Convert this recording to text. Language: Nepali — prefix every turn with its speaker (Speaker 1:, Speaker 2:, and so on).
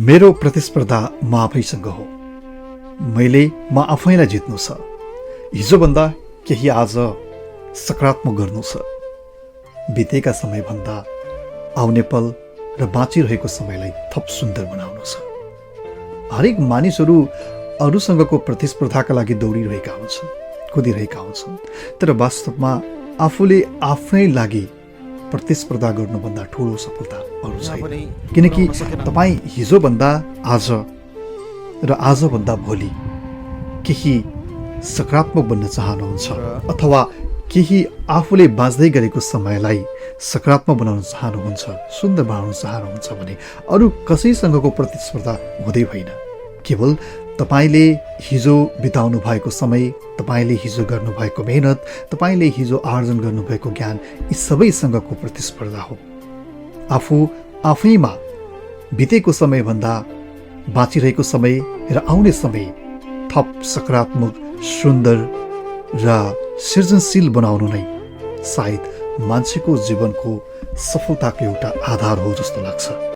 Speaker 1: मेरो प्रतिस्पर्धा म आफैसँग हो। मैले म आफैलाई जित्नु छ। हिजोभन्दा केही आज सकारात्मक गर्नु छ। बितेका समयभन्दा आउने पल र बाँचिरहेको समयलाई थप सुन्दर बनाउनु छ। हरेक मानिसहरू अरूसँगको प्रतिस्पर्धाका लागि दौडिरहेका हुन्छन्, कुदिरहेका हुन्छन्, तर वास्तवमा आफूले आफ्नै लागि प्रतिस्पर्धा गर्नुभन्दा ठुलो सफलता अरू छैन। किनकि तपाईँ हिजोभन्दा आज र आजभन्दा भोलि केही सकारात्मक बन्न चाहनुहुन्छ अथवा केही आफूले बाँच्दै गरेको समयलाई सकारात्मक बनाउन चाहनुहुन्छ, सुन्दर बनाउन चाहनुहुन्छ भने अरू कसैसँगको प्रतिस्पर्धा हुँदै होइन। केवल तपाईँले हिजो बिताउनु भएको समय, तपाईँले हिजो गर्नुभएको मेहनत, तपाईँले हिजो आर्जन गर्नुभएको ज्ञान, यी सबैसँगको प्रतिस्पर्धा हो। आफू आफैमा बितेको समयभन्दा बाँचिरहेको समय र आउने समय थप सकारात्मक, सुन्दर र सृजनशील बनाउनु नै सायद मान्छेको जीवनको सफलताको एउटा आधार हो जस्तो लाग्छ।